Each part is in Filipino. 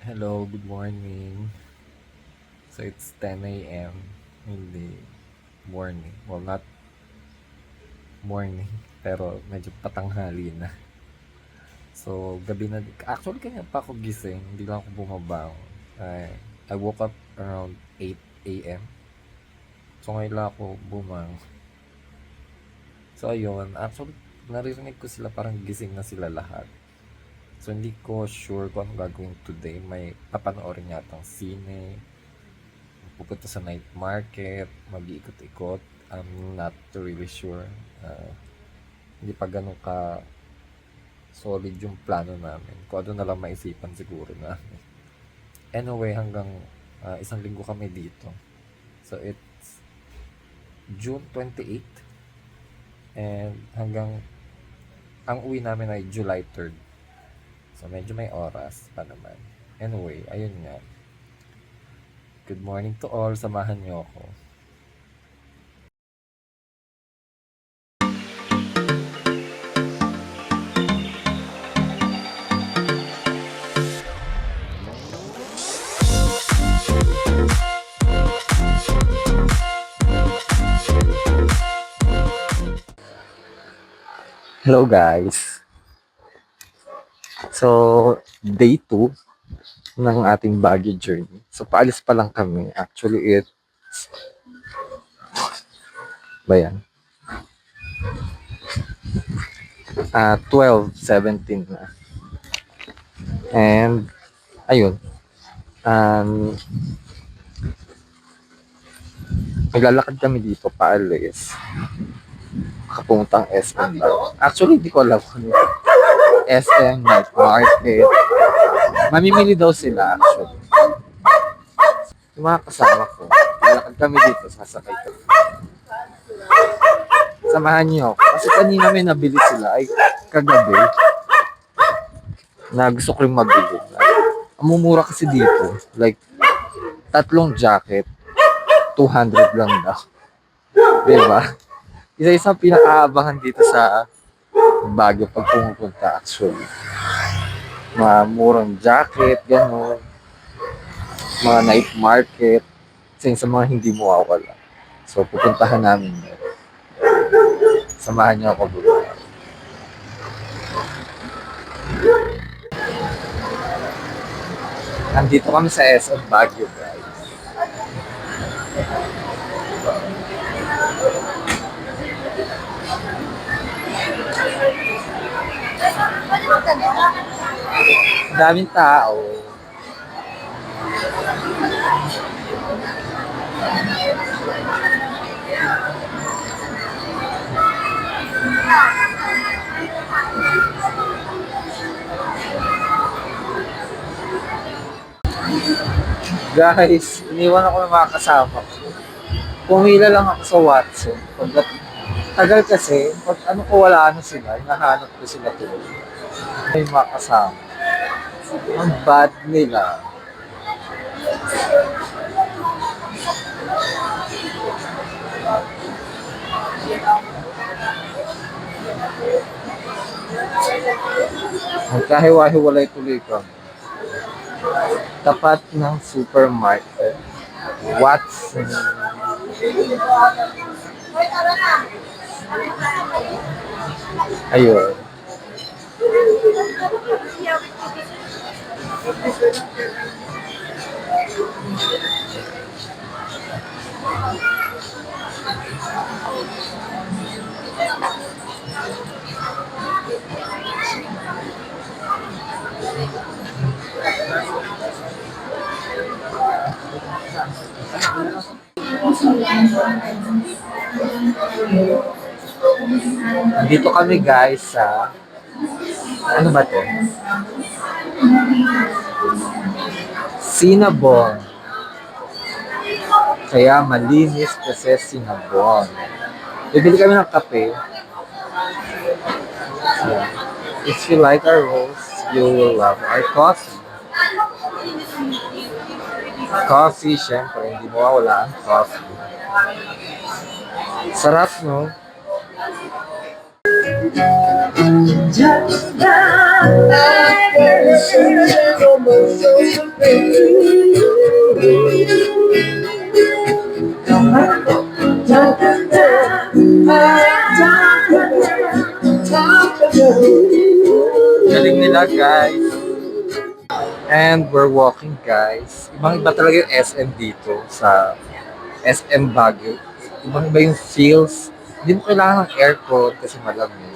Hello, good morning. So it's 10 a.m. Hindi morning. Well, not morning, pero medyo patanghali na. So gabi na. Actually, kanya pa ako gising. Hindi lang ako bumabangon. I woke up around 8 a.m. So ngayon lang ako bumangon. So ayun, actually, naririnig ko sila parang gising na sila lahat. So hindi ko sure kung anong gagawin today. May papanoorin yatang sine, pupunta sa night market, mag-iikot-ikot. I'm not really sure. Uh, Hindi pa ganun ka solid yung plano namin. Kung ano na lang maisipan siguro namin. Anyway, hanggang isang linggo kami dito. So it's June 28th and hanggang ang uwi namin ay July 3rd. So medyo may oras pa naman. Anyway, ayun nga. Good morning to all. Samahan niyo ako. Hello guys. So, day 2 ng ating Baguio journey. So, paalis pa lang kami. Actually, it's ba yan? 12:17 na. And, ayun. Um, Maglalakad kami dito paalis. Kapuntang SM. Actually, hindi ko alam kung ano. SM, night market. Mamimili daw sila actually. Yung mga kasama ko. Lalakad kami dito, sasakay kami. Samahan niyo ako. Kasi kanina may nabili sila ay kagabi na gusto ko rin mabili. Ang mumura kasi dito. Like, 3 jacket, 200 lang daw. Diba? Isa-isang pinakaabangan dito sa Baguio pag pumupunta actually. Mga murang jacket, gano'n. Mga night market. Isa sa mga hindi mo mawawala. So, pupuntahan namin. Samahan niyo ako dito. Nandito kami sa SM Baguio, guys. Daming tao. Guys, iniwan ako ng mga kasama ko. Pumila lang ako sa Watson. Tagal kasi, pag ano ko wala ano sila, hinahanap ko sila tuloy. May mga kasama. Ang bad nila. Magkahiwa-hiwalay tuloy kami. Tapat ng supermarket. Watson. Ayun. Dito kami guys sa ano ba to? Cinnabon. Kaya malinis kasi Cinnabon. Bibili kami ng kape. So, if you like our roast, you will love our coffee. Coffee, syempre, hindi mo wala ang coffee. Sarap, no? Just Galing nila, guys. And we're walking, guys. Ibang-iba talaga yung SM dito sa SM Baguio. Ibang-iba yung feels. Hindi mo kailangan ng aircon kasi malamig.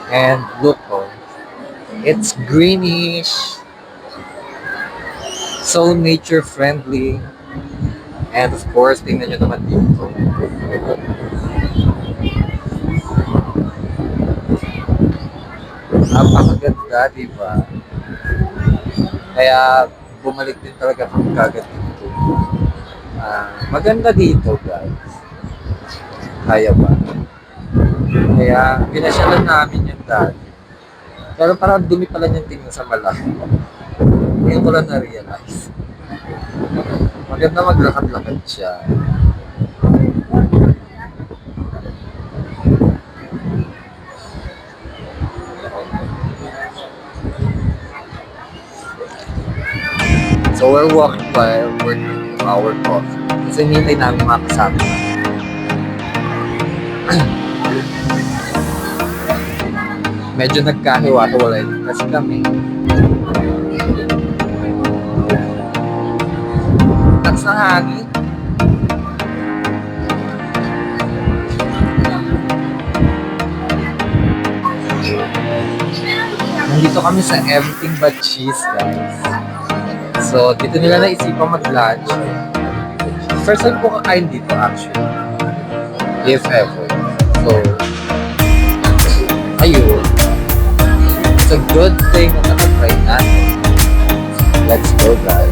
And look, oh, it's greenish. So nature-friendly. And of course, tingnan nyo naman dito. Napakaganda, di ba? Kaya bumalik din talaga kung kagad dito. Maganda dito, guys. Kaya ba? Kaya pinasyalan namin yung dati. Pero parang dumi pala yung tingin sa malaki. Ngayon ko lang na-realize. Maganda maglakad-lakad siya. So we're walking while we're drinking our coffee. Kasi hinintay namin mga kasama. Medyo nagkahiwa-hiwalay kasi kami. Lakas ng hangin. Nandito kami sa Everything But Cheese, guys. So, dito nila naisipan mag-lunch. First time ko kakain dito, actually. If ever. So, ayun. It's a good thing na nakatry natin. Let's go, guys.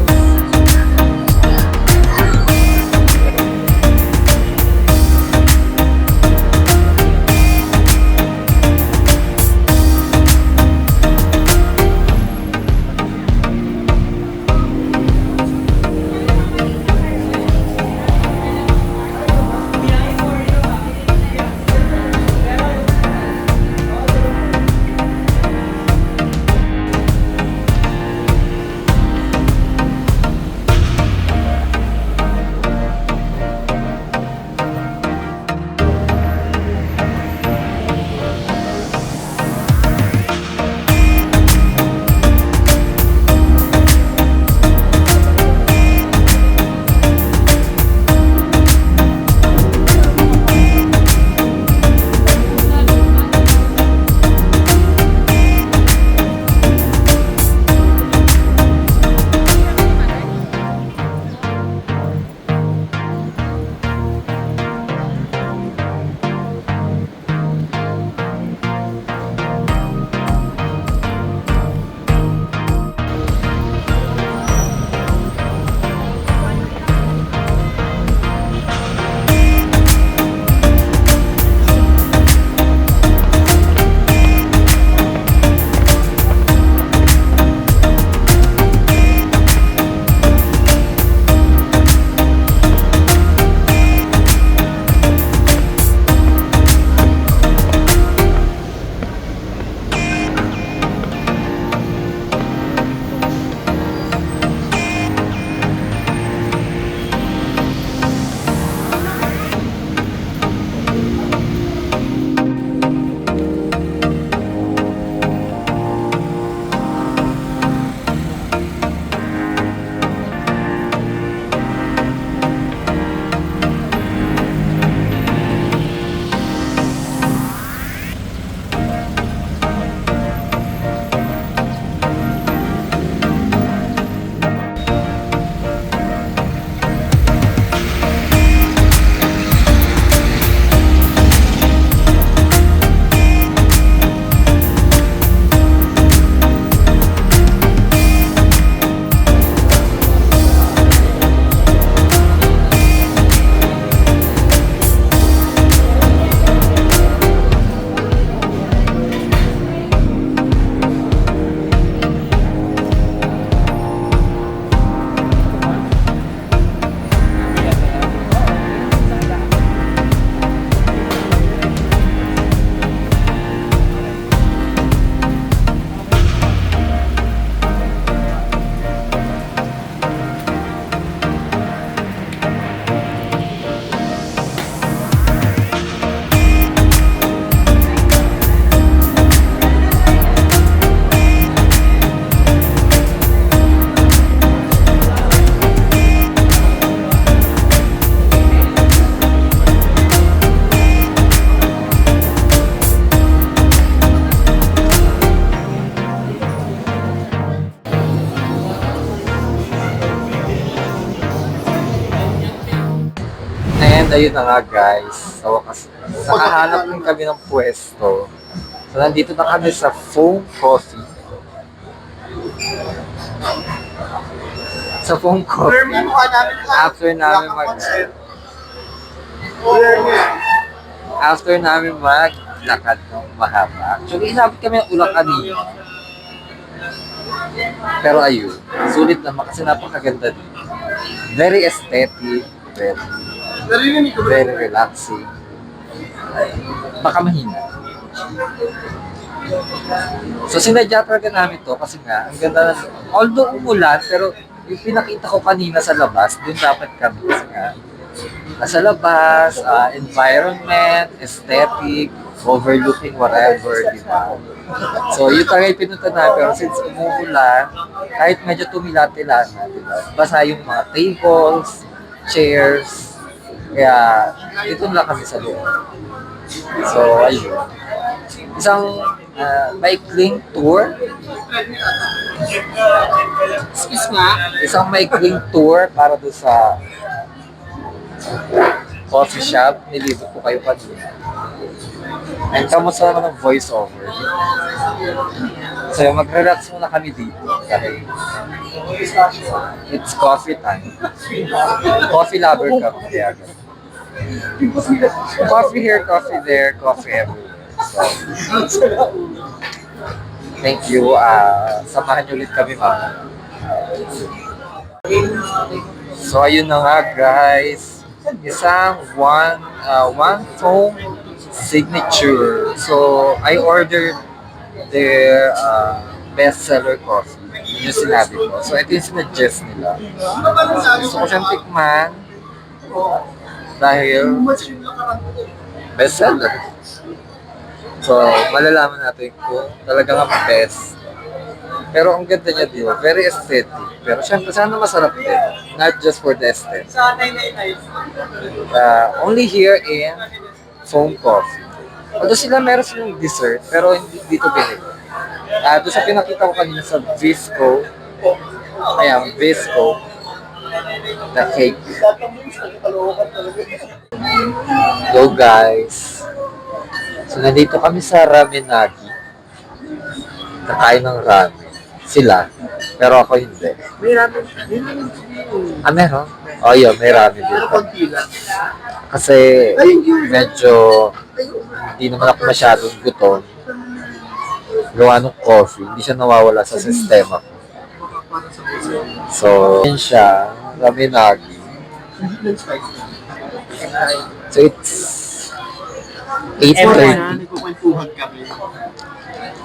ayun na nga guys. Sa wakas, nakahanap din kami ng pwesto. So, nandito na kami sa Foam Coffee. Sa Foam Coffee. After namin maglakad ng mahaba. Actually, inabot kami ng ulang kanina. Pero ayun, sulit naman kasi napakaganda din. Very aesthetic, very relaxing. Baka mahina. So sinadya talaga namin to kasi nga, ang ganda na, although umulan, pero yung pinakita ko kanina sa labas, dun dapat kami kasi nga, nasa labas, environment, aesthetic, overlooking whatever, di ba? So yun talaga yung pinunta namin, pero since umuulan, kahit medyo tumila-tila na, di ba? Basa yung mga tables, chairs, kaya dito lang kami sa loob. So ayun. Isang maikling tour. Excuse nga. Isang maikling tour para doon sa coffee shop. Nilibot ko kayo kanina. And kamusta naman ang voiceover. So mag-relax muna kami dito. Dahil it's coffee time. Coffee lover kami. Kaya coffee here, coffee there, coffee everywhere. So, thank you. Samahan niyo ulit kami mamaya. So, ayun na nga guys. Isang one foam signature. So, I ordered their bestseller coffee. Yun yung sinabi ko. So, ito yung sinuggest nila. Gusto ko siyang tikman. Dahil bestseller. So, malalaman natin kung talagang ang best. Pero ang ganda niya din, very aesthetic. Pero syempre, sana masarap din. Not just for the aesthetic. Only here in Foam Coffee. Although sila meron silang dessert, pero hindi dito binili. Doon sa pinakita ko kanina sa Visco. Ayan, Visco. The cake. Hello guys. So, nandito kami sa Ramenagi. Kakain ng ramen. Sila. Pero ako hindi. May ramen. Meron? Oh, yeah, may ramen dito. Kasi medyo hindi naman ako masyadong gutom. Gawa ng coffee. Hindi siya nawawala sa sistema ko. So, yun siya. Ramenagi. So, it's 8:30.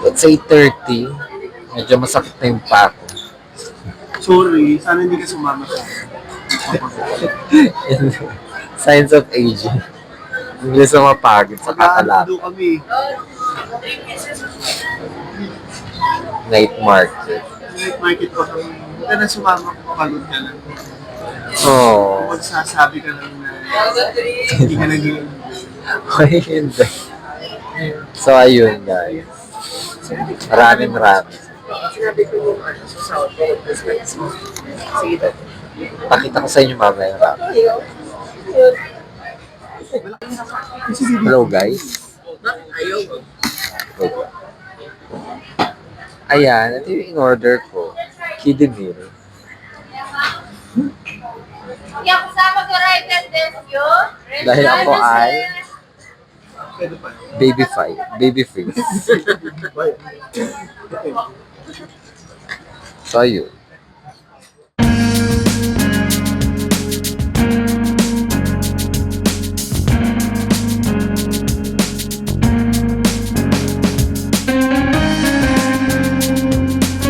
It's 8:30. Medyo masakit na yung pa ako. Sorry, sana hindi ka sumama sa Signs of aging. Hindi sa mapagod sa kakalap. Doon kami. Night market. Night market ko kami. Huwag ka na sumama kung pagod ka lang. Oh. Kung magsasabi ka lang na hindi ka naging Ay, hindi. So, ayun guys. Maraming. sinabi ko yung sa South Sige. Pakita ko sa inyo mamaya yung ramen. Hello guys. Ayaw. Ayan, ito yung in-order ko. Kidemir. Dahil ako ay baby face. So, ayun.